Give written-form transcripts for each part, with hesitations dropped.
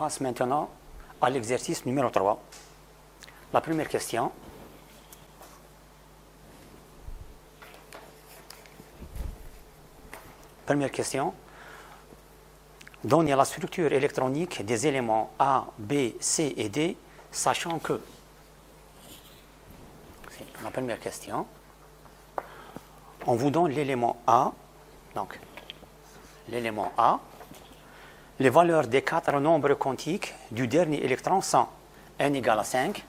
passe maintenant à l'exercice numéro 3. La première question. Première question. Donnez la structure électronique des éléments A, B, C et D, sachant que. C'est la première question. On vous donne l'élément A. Donc, l'élément A. Les valeurs des 4 nombres quantiques du dernier électron sont n égale à 5,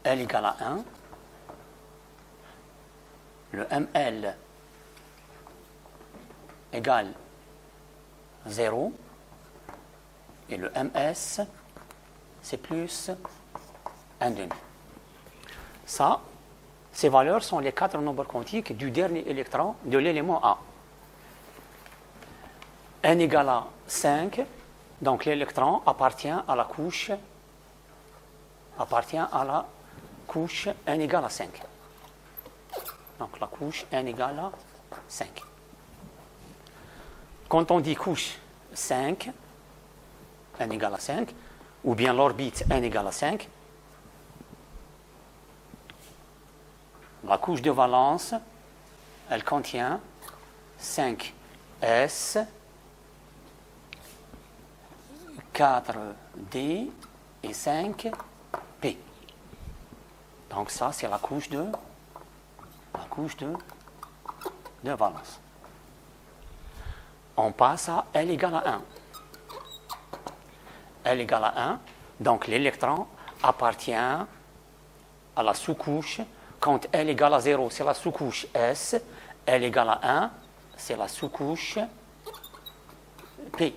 L égale à 1, le ML égale 0 et le MS c'est plus 1 demi. Ça, ces valeurs sont les 4 nombres quantiques du dernier électron de l'élément A. N égale à 5, donc l'électron appartient à la couche N égale à 5. Donc la couche N égale à 5. Quand on dit couche 5, N égale à 5, ou bien l'orbite N égale à 5, la couche de valence, elle contient 5s, 4d et 5p. Donc ça, c'est la couche de valence. On passe à L égale à 1. L égale à 1, donc l'électron appartient à la sous-couche. Quand L égale à 0, c'est la sous-couche S. L égale à 1, c'est la sous-couche P.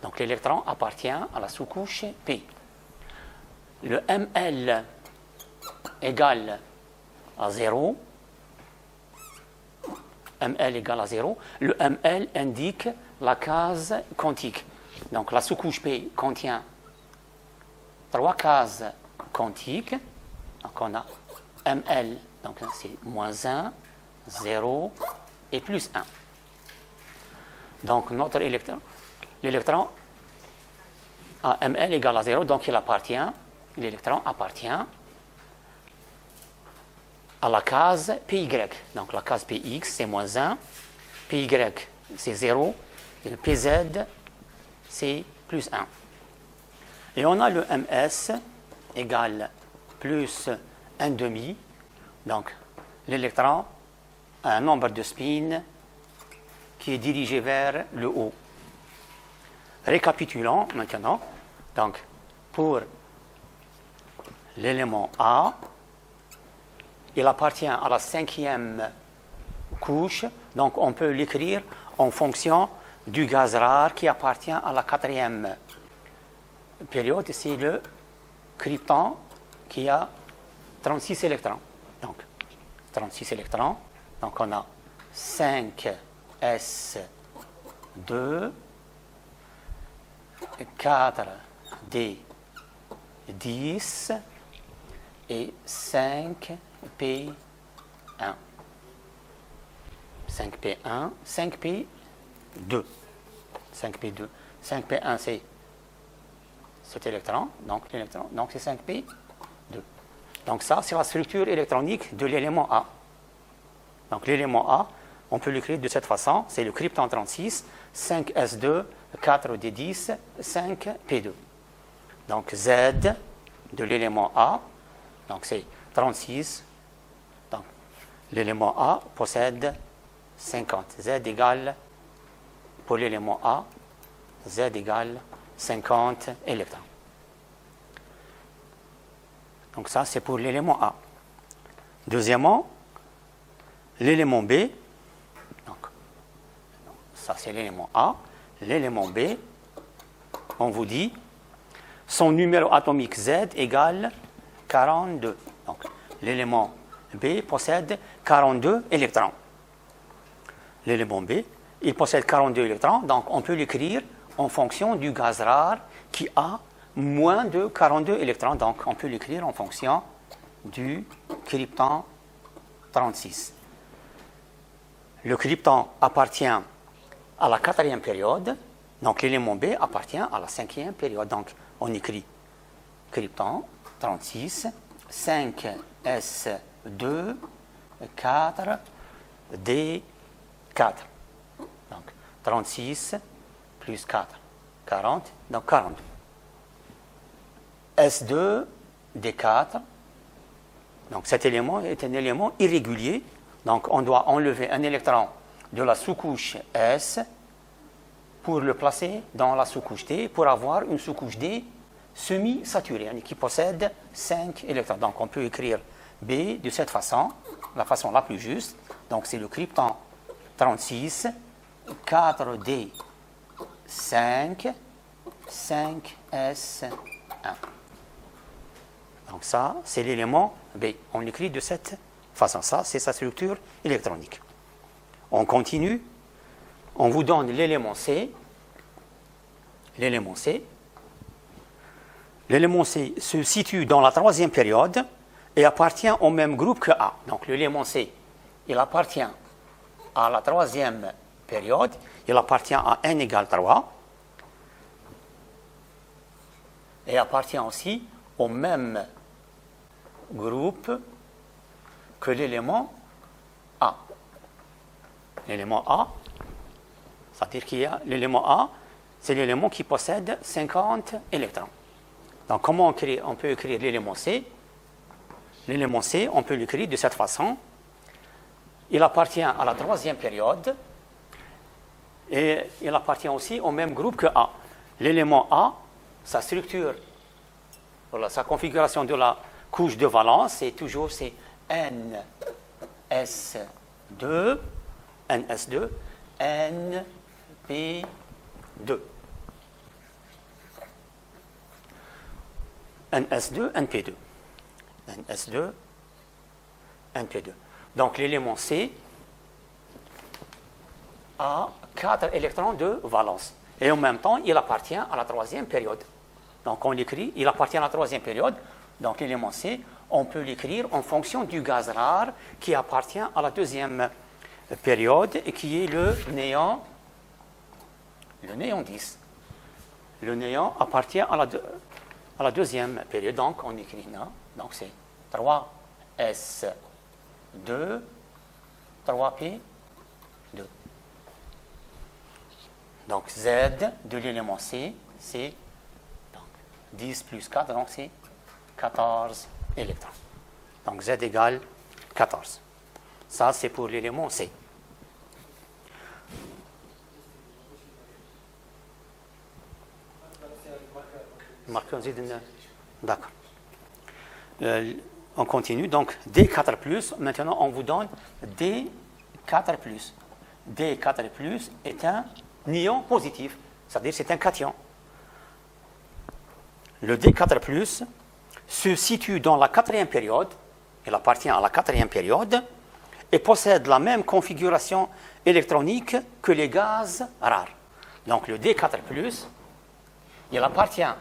Donc l'électron appartient à la sous-couche P. Le ML égale à 0. ML égale à 0. Le ML indique la case quantique. Donc la sous-couche P contient 3 cases quantiques. Donc on a ML, donc c'est moins 1, 0 et plus 1. Donc notre l'électron à ML égale à 0, donc l'électron appartient à la case PY. Donc la case PX c'est moins 1, PY c'est 0, et le PZ c'est plus 1. Et on a le MS égale plus 1 demi. Donc l'électron a un nombre de spins qui est dirigé vers le haut. Récapitulons maintenant. Donc pour l'élément A, il appartient à la 5e couche, donc on peut l'écrire en fonction du gaz rare qui appartient à la 4e période. C'est le krypton qui a 36 électrons. Donc 36 électrons. Donc on a 5s2, 4d10 et 5p1. 5p1, 5p2. 5p2. 5p1 c'est cet électron, donc c'est 5p2. Donc ça, c'est la structure électronique de l'élément A. Donc l'élément A, on peut l'écrire de cette façon, c'est le krypton 36, 5s2, 4d10, 5p2. Donc Z de l'élément A, donc c'est 36. Donc l'élément A possède 50. Z égale, pour l'élément A, Z égale 50 électrons. Donc ça, c'est pour l'élément A. Deuxièmement, l'élément B. Donc, ça, c'est l'élément A. L'élément B, on vous dit, son numéro atomique Z égale 42. Donc, l'élément B possède 42 électrons. L'élément B, il possède 42 électrons, donc on peut l'écrire en fonction du gaz rare qui a moins de 42 électrons. Donc, on peut l'écrire en fonction du krypton 36. Le krypton appartient à la quatrième période. Donc l'élément B appartient à la cinquième période. Donc on écrit krypton 36, 5s2, 4, D4. Donc 36 plus 4, 40, donc 40. S2, D4. Donc cet élément est un élément irrégulier. Donc on doit enlever un électron de la sous-couche S pour le placer dans la sous-couche D pour avoir une sous-couche D semi-saturée qui possède 5 électrons. Donc on peut écrire B de cette façon, la façon la plus juste. Donc c'est le krypton 36, 4D, 5, 5S1. Donc ça, c'est l'élément B. On l'écrit de cette façon. Ça, c'est sa structure électronique. On continue. On vous donne l'élément C. L'élément C. L'élément C se situe dans la troisième période et appartient au même groupe que A. Donc l'élément C, il appartient à la troisième période. Il appartient à n égale 3. Et appartient aussi au même groupe que l'élément A. L'élément A, c'est-à-dire qu'il y a l'élément A, c'est l'élément qui possède 50 électrons. Donc comment on peut écrire l'élément C? L'élément C, on peut l'écrire de cette façon. Il appartient à la troisième période et il appartient aussi au même groupe que A. L'élément A, sa structure, voilà, sa configuration de la couche de valence, c'est toujours NS2, NS2, NP2. NS2, NP2. NS2, NP2. Donc l'élément C a 4 électrons de valence. Et en même temps, il appartient à la troisième période. Donc on l'écrit, il appartient à la troisième période. Donc l'élément C, on peut l'écrire en fonction du gaz rare qui appartient à la deuxième période et qui est le néon 10. Le néon appartient à la deuxième période. Donc on écrit là. Donc c'est 3S2, 3P2. Donc Z de l'élément C, c'est 10 plus 4, donc c'est 14 électrons. Donc Z égale 14. Ça, c'est pour l'élément C. D'accord. On continue. Donc D4+, maintenant on vous donne D4+. D4+ est un ion positif, c'est-à-dire c'est un cation. Le D4+, se situe dans la quatrième période, il appartient à la quatrième période, et possède la même configuration électronique que les gaz rares. Donc le D4+, il appartient à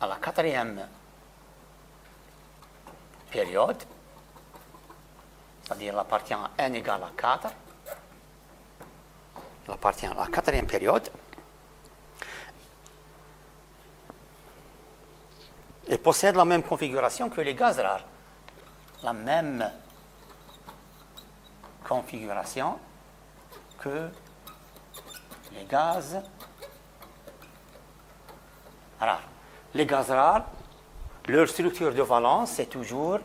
la quatrième période, c'est-à-dire il appartient à n égale à 4, il appartient à la quatrième période, et possède la même configuration que les gaz rares. La même configuration que les gaz rares. Les gaz rares, leur structure de valence, c'est toujours,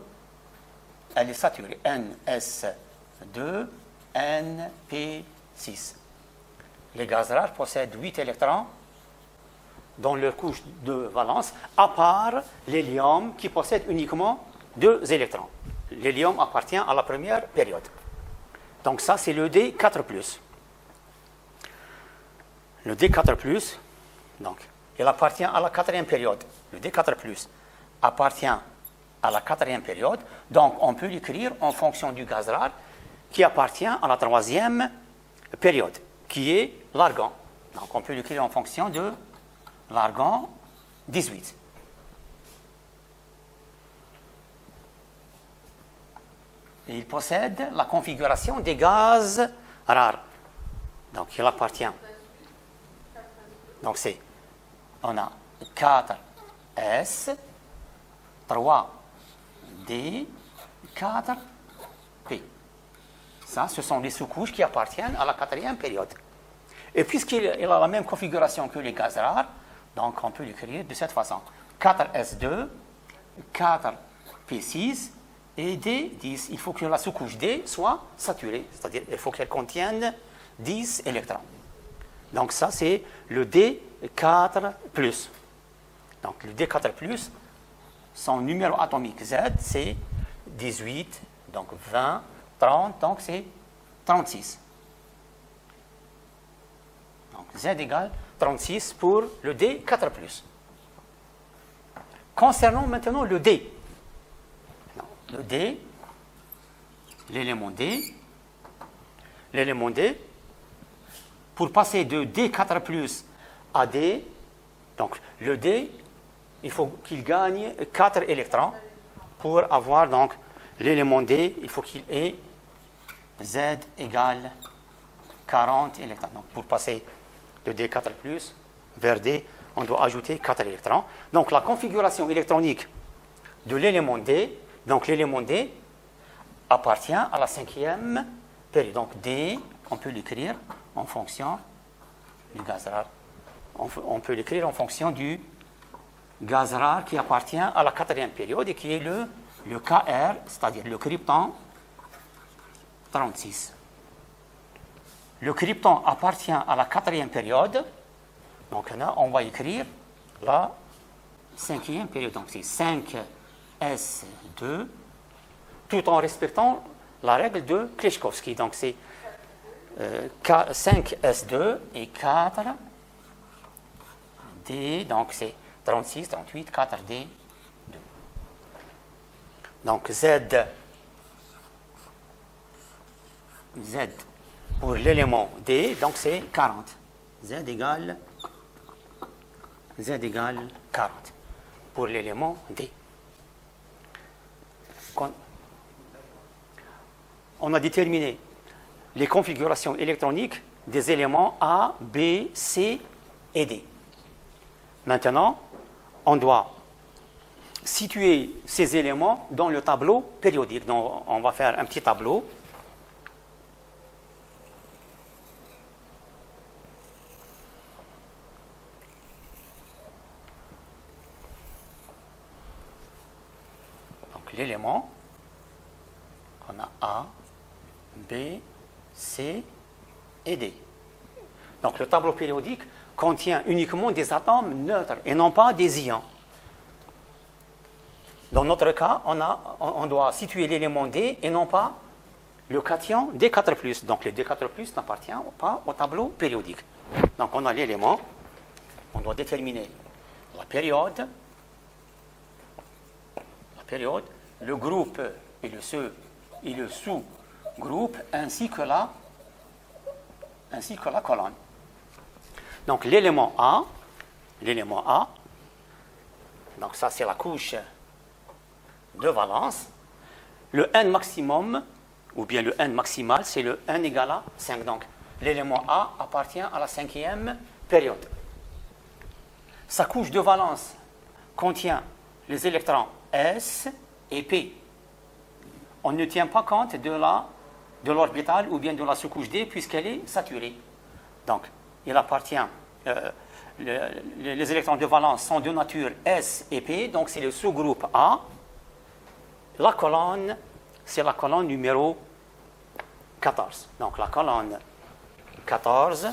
elle est saturée, NS2, NP6. Les gaz rares possèdent 8 électrons dans leur couche de valence, à part l'hélium qui possède uniquement 2 électrons. L'hélium appartient à la première période. Donc ça, c'est le D4+. Le D4+, donc, il appartient à la quatrième période. Le D4+ appartient à la quatrième période, donc on peut l'écrire en fonction du gaz rare qui appartient à la troisième période, qui est l'argon. Donc on peut l'écrire en fonction de l'argon 18. Et il possède la configuration des gaz rares. Donc, il appartient. Donc, on a 4S, 3D, 4P. Ça, ce sont les sous-couches qui appartiennent à la quatrième période. Et puisqu'il a la même configuration que les gaz rares, donc on peut l'écrire de cette façon. 4S2, 4P6 et D10. Il faut que la sous-couche D soit saturée, c'est-à-dire il faut qu'elle contienne 10 électrons. Donc ça, c'est le D4+. Donc le D4+, son numéro atomique Z, c'est 18, donc 20, 30, donc c'est 36. Donc Z égale 36 pour le D4+. Concernant maintenant le D. Le D, l'élément D, pour passer de D4+ à D, donc le D, il faut qu'il gagne 4 électrons. Pour avoir donc l'élément D, il faut qu'il ait Z égale 40 électrons. Donc pour passer de D4+ vers D, on doit ajouter 4 électrons. Donc la configuration électronique de l'élément D, donc l'élément D appartient à la cinquième période. Donc D, on peut l'écrire en fonction du gaz rare. On peut l'écrire en fonction du gaz rare qui appartient à la quatrième période et qui est le Kr, c'est-à-dire le krypton 36. Le krypton appartient à la quatrième période. Donc là, on va écrire la cinquième période. Donc c'est 5S2, tout en respectant la règle de Kleshkovsky. Donc c'est 5S2 et 4D, donc c'est 36, 38, 4D2. Donc Z pour l'élément D, donc c'est 40. Z égale 40 pour l'élément D. On a déterminé les configurations électroniques des éléments A, B, C et D. Maintenant, on doit situer ces éléments dans le tableau périodique. Donc, on va faire un petit tableau. Donc, l'élément, on a A, B, C et D. Donc le tableau périodique contient uniquement des atomes neutres et non pas des ions. Dans notre cas, on doit situer l'élément D et non pas le cation D4+. Donc le D4+ n'appartient pas au tableau périodique. Donc on a l'élément, on doit déterminer la période, le groupe et le sous-groupe ainsi que la colonne. Donc l'élément A, donc ça c'est la couche de valence. Le n maximum, ou bien le n maximal, c'est le n égale à 5. Donc l'élément A appartient à la cinquième période. Sa couche de valence contient les électrons S et P. On ne tient pas compte de l'orbital ou bien de la sous-couche D puisqu'elle est saturée. Donc, il appartient, les électrons de valence sont de nature S et P, donc c'est le sous-groupe A. La colonne, c'est la colonne numéro 14. Donc, la colonne 14,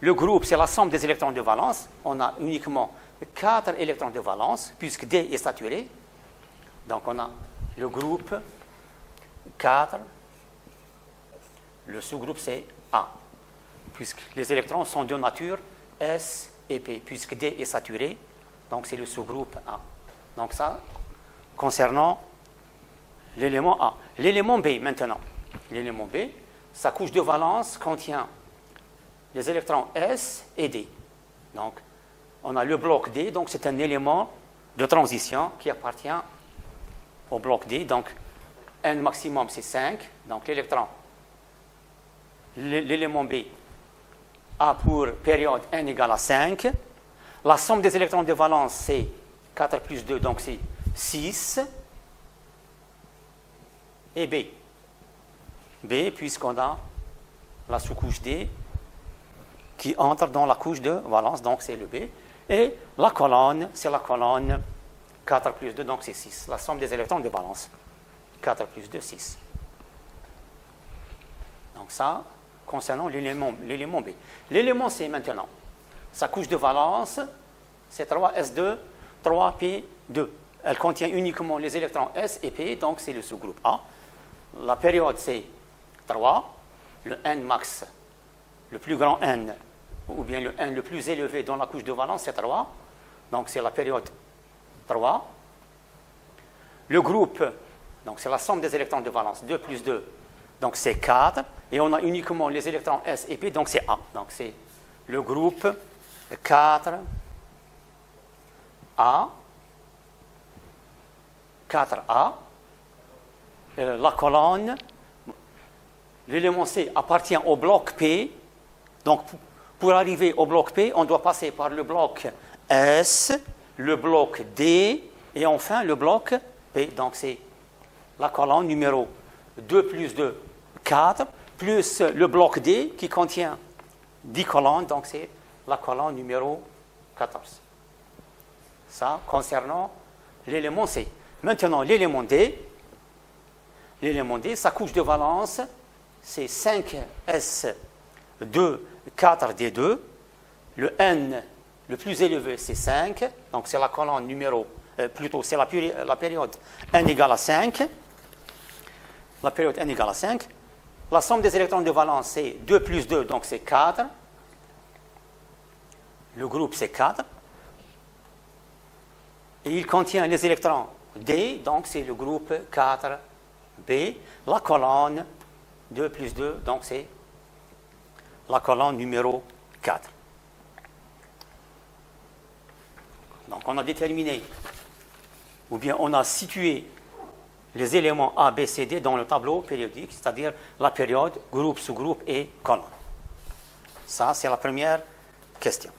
le groupe, c'est la somme des électrons de valence. On a uniquement 4 électrons de valence, puisque D est saturé. Donc, on a le groupe 4. Le sous-groupe, c'est A, puisque les électrons sont de nature S et P, puisque D est saturé. Donc, c'est le sous-groupe A. Donc, ça, concernant l'élément A. L'élément B, maintenant. L'élément B, sa couche de valence contient les électrons S et D. Donc, on a le bloc D, donc c'est un élément de transition qui appartient au bloc D. Donc, N maximum, c'est 5. Donc, l'électron, l'élément B, a pour période N égale à 5. La somme des électrons de valence, c'est 4 plus 2, donc c'est 6. Et B. B, puisqu'on a la sous-couche D qui entre dans la couche de valence, donc c'est le B. Et la colonne, c'est la colonne 4 plus 2, donc c'est 6. La somme des électrons de valence. 4 plus 2, 6. Donc ça, concernant l'élément B. L'élément C, maintenant, sa couche de valence, c'est 3s2, 3p2. Elle contient uniquement les électrons S et P, donc c'est le sous-groupe A. La période, c'est 3. Le N max, le plus grand N, ou bien le N le plus élevé dans la couche de valence, c'est 3. Donc c'est la période 3. Le groupe, donc c'est la somme des électrons de valence, 2 plus 2, donc c'est 4. Et on a uniquement les électrons S et P, donc c'est A. Donc c'est le groupe 4A, 4A. La colonne, l'élément C appartient au bloc P. Donc pour arriver au bloc P, on doit passer par le bloc S, le bloc D et enfin le bloc P. Donc c'est la colonne numéro 2 plus 2, 4, plus le bloc D qui contient 10 colonnes, donc c'est la colonne numéro 14. Ça concernant l'élément C. Maintenant, l'élément D, sa couche de valence, c'est 5s2, 4d2. Le N le plus élevé, c'est 5. Donc, c'est la colonne numéro, c'est la période N égale à 5. La période N égale à 5. La somme des électrons de valence, c'est 2 plus 2, donc c'est 4. Le groupe, c'est 4. Et il contient les électrons D, donc c'est le groupe 4B. La colonne 2 plus 2, donc c'est la colonne numéro 4. Donc on a déterminé, ou bien on a situé les éléments A, B, C, D dans le tableau périodique, c'est-à-dire la période, groupe, sous-groupe et colonne. Ça, c'est la première question.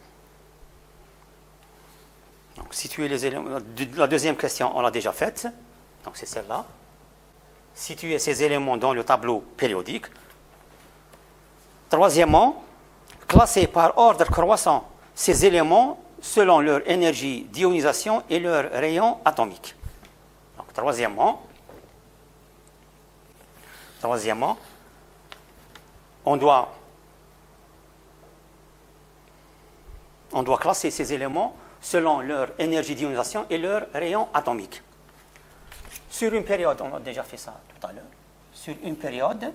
Donc, situer les éléments. La deuxième question, on l'a déjà faite. Donc, c'est celle-là. Situer ces éléments dans le tableau périodique. Troisièmement, classer par ordre croissant ces éléments selon leur énergie d'ionisation et leur rayon atomique. Donc, troisièmement, on doit classer ces éléments selon leur énergie d'ionisation et leur rayon atomique. Sur une période, on a déjà fait ça tout à l'heure, sur une période,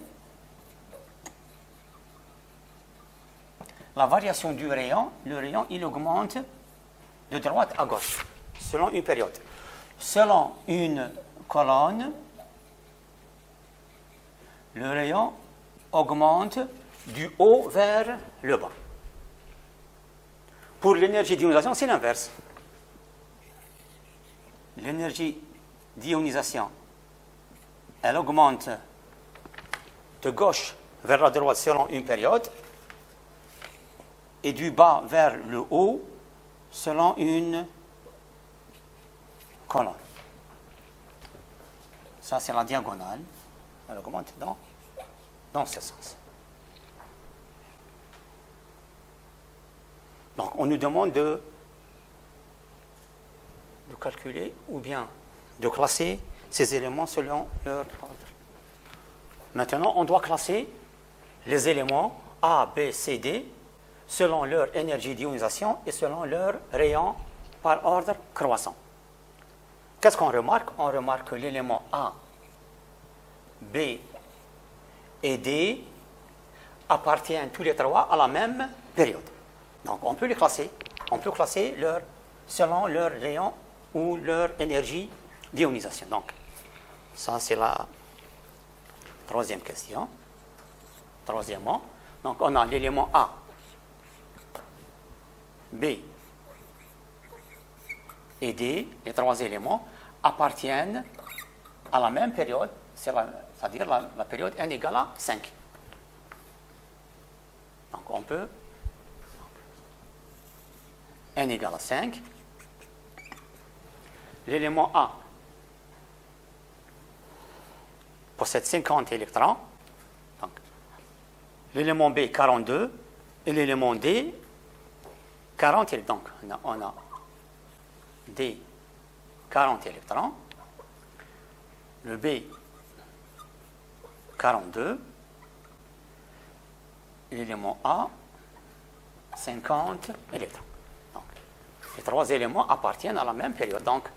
la variation du rayon, le rayon, il augmente de droite à gauche, selon une période. Selon une colonne, le rayon augmente du haut vers le bas. Pour l'énergie d'ionisation, c'est l'inverse. L'énergie d'ionisation, elle augmente de gauche vers la droite selon une période et du bas vers le haut selon une colonne. Ça, c'est la diagonale. Elle augmente dans ce sens. Donc, on nous demande de calculer ou bien de classer ces éléments selon leur ordre. Maintenant, on doit classer les éléments A, B, C, D selon leur énergie d'ionisation et selon leur rayon par ordre croissant. Qu'est-ce qu'on remarque? On remarque que l'élément A, B et D appartiennent tous les trois à la même période. Donc, on peut les classer. On peut classer selon leur rayon ou leur énergie d'ionisation. Donc, ça, c'est la troisième question. Troisièmement, donc, on a l'élément A, B et D, les trois éléments, appartiennent à la même période, c'est-à-dire la période n égale à 5. Donc on peut n égale à 5. L'élément A possède 50 électrons. Donc, l'élément B 42 et l'élément D 40 électrons. Donc on a D 40 électrons. Le B 42. L'élément A 50 électrons. Donc, les trois éléments appartiennent à la même période. Donc,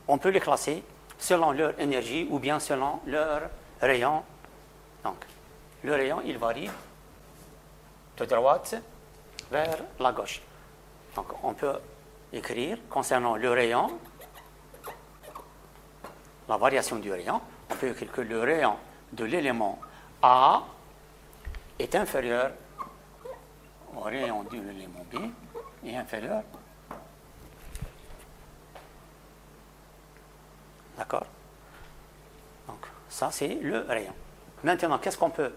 on peut les classer selon leur énergie ou bien selon leur rayon. Donc, le rayon, il varie de droite vers la gauche. Donc, on peut écrire concernant le rayon, la variation du rayon, on peut écrire que le rayon de l'élément A est inférieur au rayon de l'élément B est inférieur. D'accord? Donc, ça, c'est le rayon. Maintenant, qu'est-ce qu'on peut?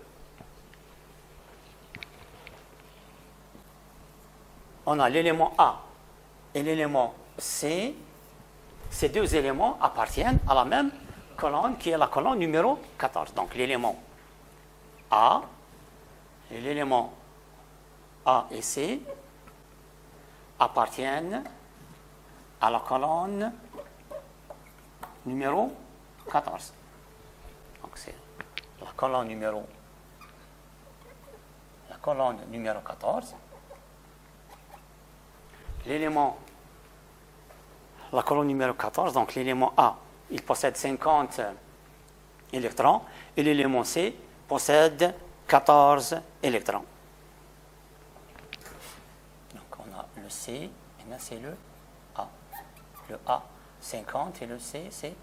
On a l'élément A et l'élément C. Ces deux éléments appartiennent à la même colonne qui est la colonne numéro 14. Donc, l'élément A et l'élément A et C appartiennent à la colonne numéro 14. Donc, c'est la colonne numéro 14. La colonne numéro 14, donc l'élément A, il possède 50 électrons et l'élément C possède 14 électrons. Donc on a le C, et là c'est le A. Le A, 50 et le C, c'est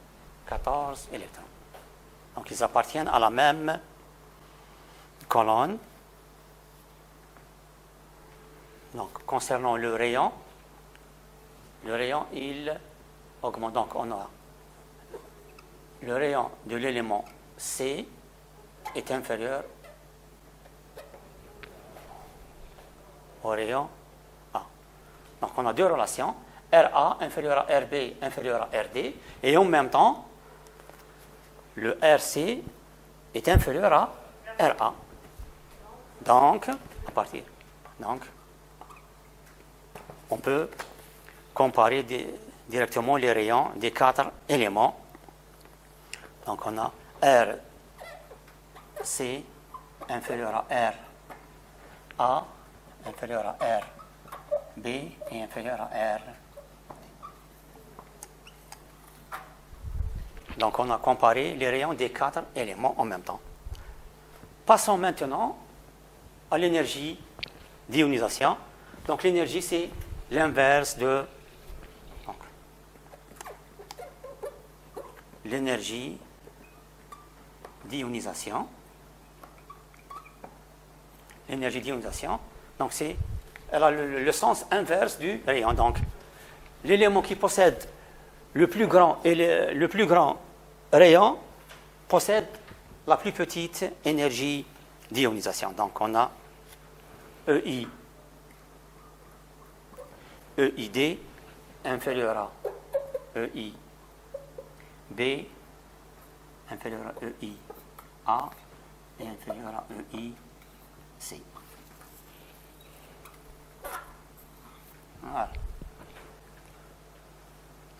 14 électrons. Donc ils appartiennent à la même colonne. Donc concernant le rayon, il augmente. Donc on a le rayon de l'élément C est inférieur au rayon A. Donc on a deux relations, RA inférieur à RB inférieur à RD, et en même temps, le RC est inférieur à RA. Donc, on peut comparer directement les rayons des quatre éléments. Donc on a RC inférieur à RA inférieur à RB et inférieur à R. Donc on a comparé les rayons des quatre éléments en même temps. Passons maintenant à l'énergie d'ionisation. Donc l'énergie, c'est l'inverse de l'énergie d'ionisation. L'énergie d'ionisation, donc elle a le sens inverse du rayon. Donc l'élément qui possède le plus grand rayon possède la plus petite énergie d'ionisation. Donc on a EID inférieur à EIB inférieur à EIA et inférieur à EIC. Voilà.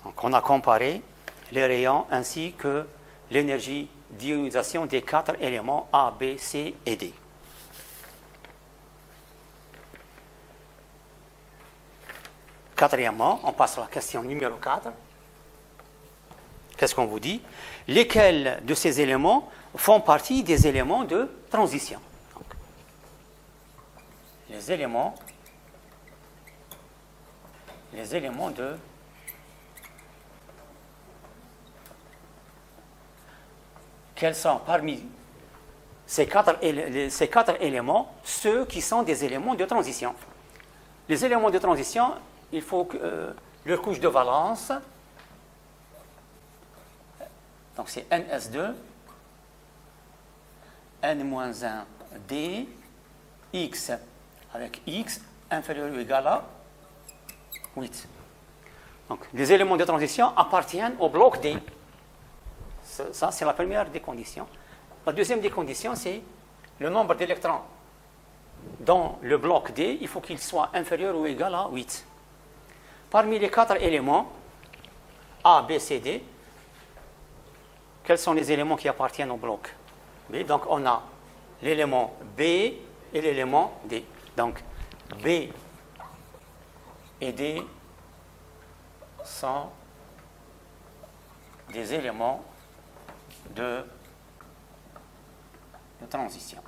Donc on a comparé les rayons ainsi que l'énergie d'ionisation des quatre éléments A, B, C et D. Quatrièmement, on passe à la question numéro 4. Qu'est-ce qu'on vous dit? Lesquels de ces éléments font partie des éléments de transition? Donc, les éléments de quels sont parmi ces quatre éléments ceux qui sont des éléments de transition? Les éléments de transition, il faut que leur couche de valence, donc c'est NS2 n-1 d x avec x inférieur ou égal à 8. Donc, les éléments de transition appartiennent au bloc D. Ça, c'est la première des conditions. La deuxième des conditions, c'est le nombre d'électrons dans le bloc D, il faut qu'il soit inférieur ou égal à 8. Parmi les 4 éléments, A, B, C, D, quels sont les éléments qui appartiennent au bloc B? Donc, on a l'élément B et l'élément D. Donc, B et D sont des éléments de transition.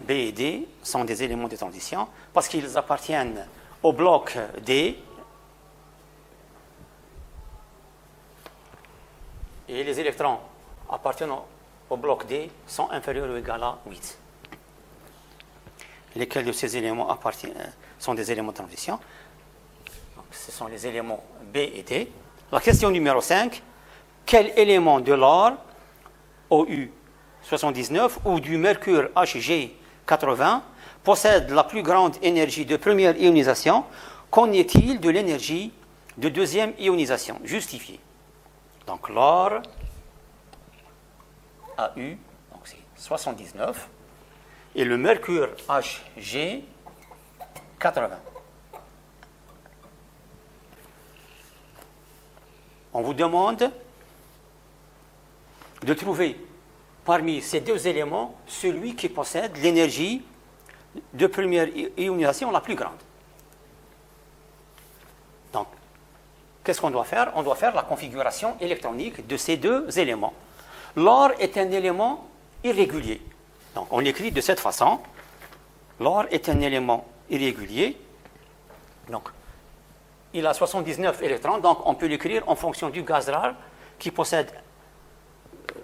B et D sont des éléments de transition parce qu'ils appartiennent au bloc D et les électrons appartenant au bloc D sont inférieurs ou égaux à 8. Lesquels de ces éléments sont des éléments de transition? Donc, ce sont les éléments B et D. La question numéro 5. Quel élément de l'or OU 79 ou du mercure Hg 80 possède la plus grande énergie de première ionisation? Qu'en est-il de l'énergie de deuxième ionisation? Justifié. Donc l'or AU, donc c'est 79, et le mercure Hg 80. On vous demande de trouver parmi ces deux éléments celui qui possède l'énergie de première ionisation la plus grande. Donc, qu'est-ce qu'on doit faire? On doit faire la configuration électronique de ces deux éléments. L'or est un élément irrégulier. Donc, on l'écrit de cette façon. L'or est un élément irrégulier. Donc, il a 79 électrons, donc on peut l'écrire en fonction du gaz rare qui possède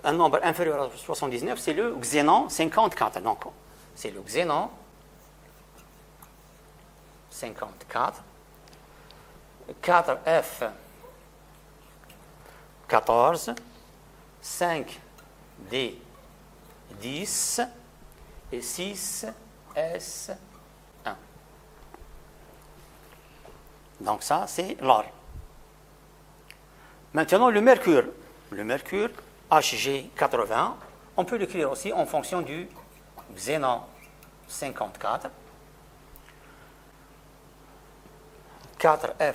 un nombre inférieur à 79, c'est le xénon 54. Donc, c'est le xénon 54. 4F 14, 5D 10 et 6S 1. Donc ça, c'est l'or. Maintenant, le mercure. Le mercure Hg80, on peut l'écrire aussi en fonction du xénon 54. 4F,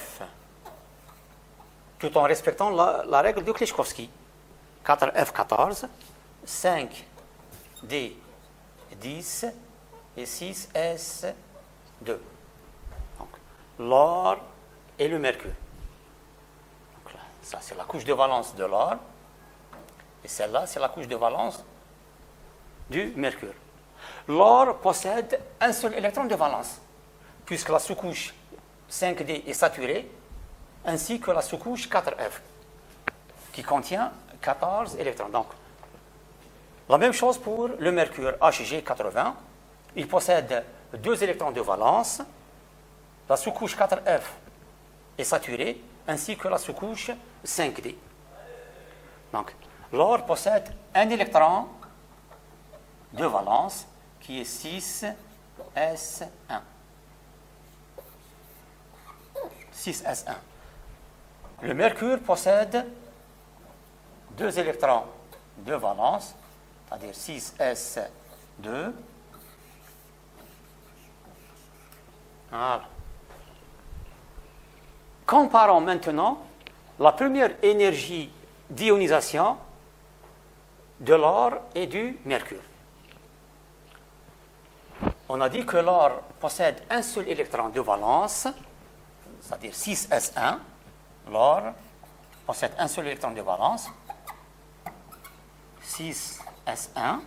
tout en respectant la règle de Klichkovsky. 4F14, 5D10 et 6S2. Donc, l'or et le mercure. Donc là, ça, c'est la couche de valence de l'or. Et celle-là, c'est la couche de valence du mercure. L'or possède un seul électron de valence, puisque la sous-couche 5D est saturée, ainsi que la sous-couche 4F, qui contient 14 électrons. Donc, la même chose pour le mercure Hg80. Il possède 2 électrons de valence. La sous-couche 4F est saturée, ainsi que la sous-couche 5D. Donc, l'or possède un électron de valence qui est 6S1. 6S1. Le mercure possède 2 électrons de valence, c'est-à-dire 6S2. Voilà. Comparons maintenant la première énergie d'ionisation de l'or et du mercure. On a dit que l'or possède un seul électron de valence, c'est-à-dire 6S1. L'or possède un seul électron de valence, 6S1.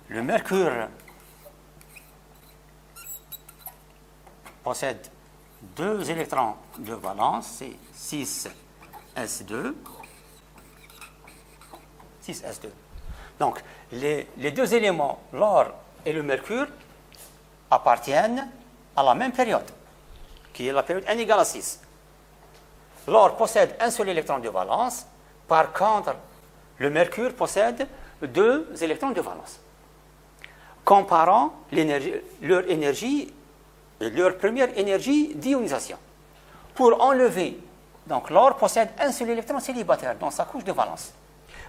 Le mercure possède 2 électrons de valence, c'est 6S2. 6S2. Donc, les deux éléments, l'or et le mercure, appartiennent à la même période, qui est la période n égale à 6. L'or possède un seul électron de valence. Par contre, le mercure possède 2 électrons de valence. Comparant leur énergie, leur première énergie d'ionisation. Pour enlever, donc l'or possède un seul électron célibataire dans sa couche de valence.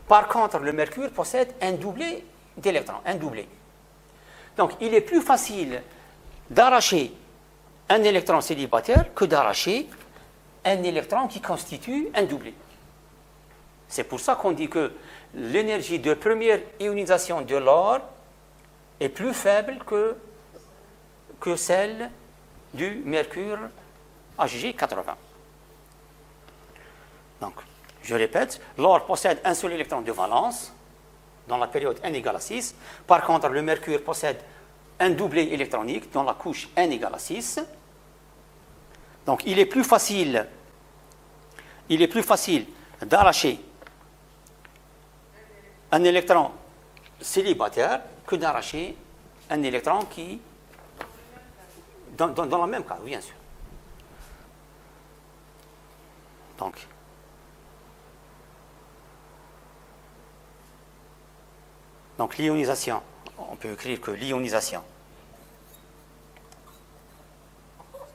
Par contre, le mercure possède un doublé d'électrons, un doublé. Donc, il est plus facile d'arracher un électron célibataire que d'arracher un électron qui constitue un doublé. C'est pour ça qu'on dit que l'énergie de première ionisation de l'or est plus faible que celle du mercure AgG 80. Donc, je répète, l'or possède un seul électron de valence dans la période n égale à 6. Par contre, le mercure possède un doublé électronique dans la couche n égale à 6. Donc, il est plus facile d'arracher un électron célibataire que d'arracher un électron qui, dans le même cas, oui, bien sûr. Donc l'ionisation, on peut écrire que l'ionisation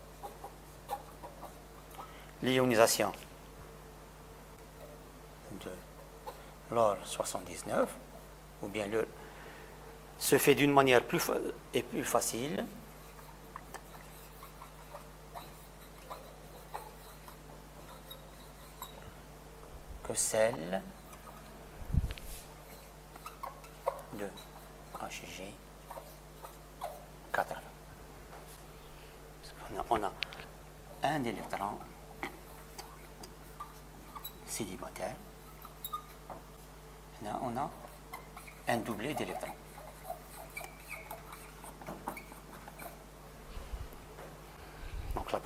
de l'or 79, ou bien se fait d'une manière plus facile que celle de AgG 80. On a un électron célibataire. Là, on a un doublé d'électrons. Donc la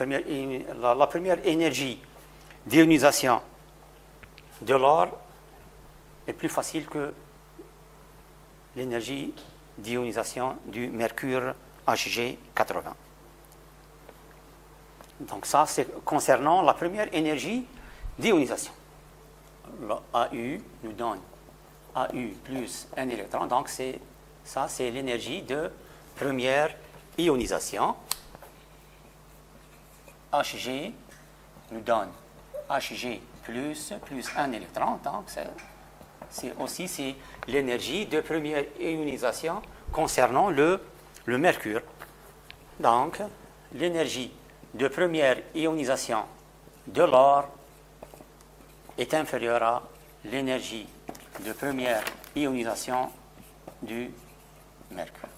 première énergie d'ionisation de l'or est plus facile que l'énergie d'ionisation du mercure AgG 80. Donc ça, c'est concernant la première énergie d'ionisation. AU nous donne AU plus un électron, donc ça c'est l'énergie de première ionisation. Hg nous donne Hg plus un électron, donc c'est l'énergie de première ionisation concernant le mercure. Donc l'énergie de première ionisation de l'or est inférieure à l'énergie de première ionisation du mercure.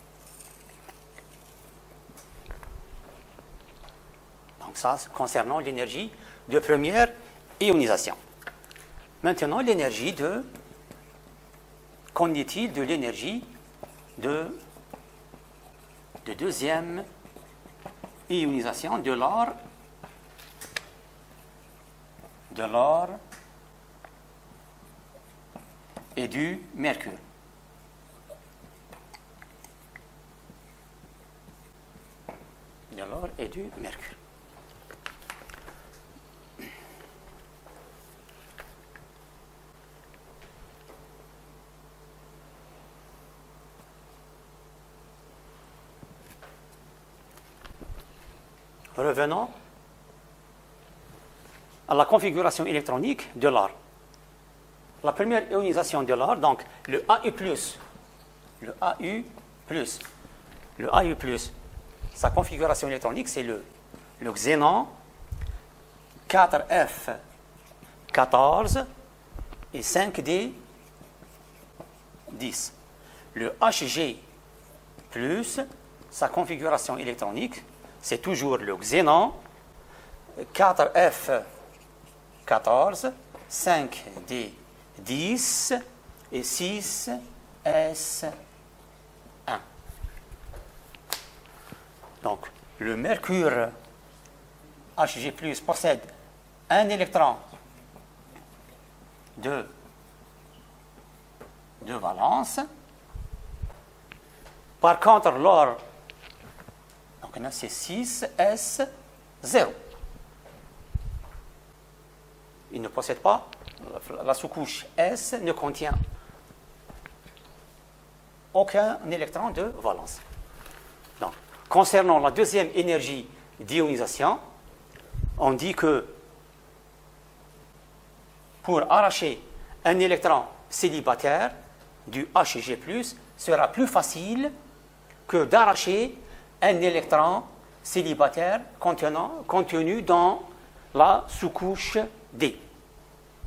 Donc ça, c'est concernant l'énergie de première ionisation. Maintenant, l'énergie de... Qu'en est-il de l'énergie de deuxième ionisation de l'or et du mercure? De l'or et du mercure. Revenons à la configuration électronique de l'or. La première ionisation de l'or, donc le AU+, sa configuration électronique, c'est le xénon 4F14 et 5D10. Le Hg+, sa configuration électronique, c'est toujours le xénon 4F14, 5D10 et 6S1. Donc, le mercure Hg+ possède un électron de valence. Par contre, l'or, c'est 6S0. Il ne possède pas, la sous-couche S ne contient aucun électron de valence. Donc, concernant la deuxième énergie d'ionisation, on dit que pour arracher un électron célibataire du Hg+, sera plus facile que d'arracher un électron célibataire contenu dans la sous-couche D.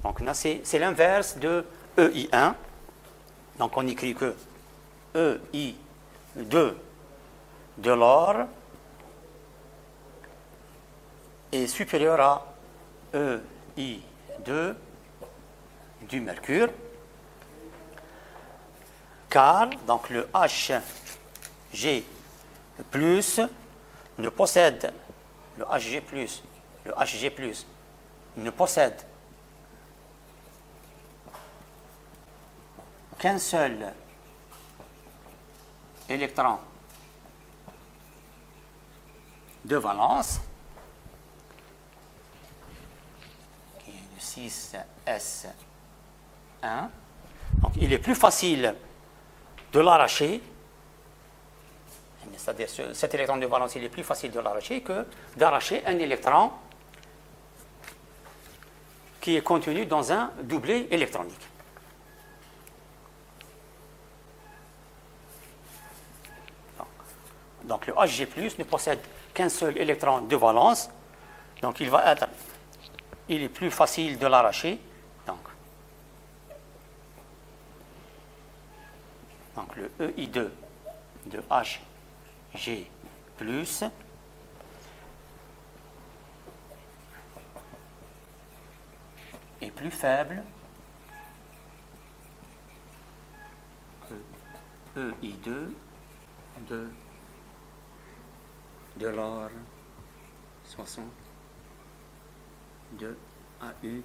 Donc là, c'est l'inverse de EI1. Donc on écrit que EI2 de l'or est supérieur à EI2 du mercure, car donc le Hg+ ne possède le Hg+ ne possède qu'un seul électron de valence, qui est le 6s1. Donc, il est plus facile de l'arracher, c'est-à-dire cet électron de valence, il est plus facile de l'arracher que d'arracher un électron qui est contenu dans un doublet électronique. Donc le Hg+ ne possède qu'un seul électron de valence, donc il est plus facile de l'arracher. Donc le EI2 de Hg+ est plus faible que EI2 de l'or 62 AU+.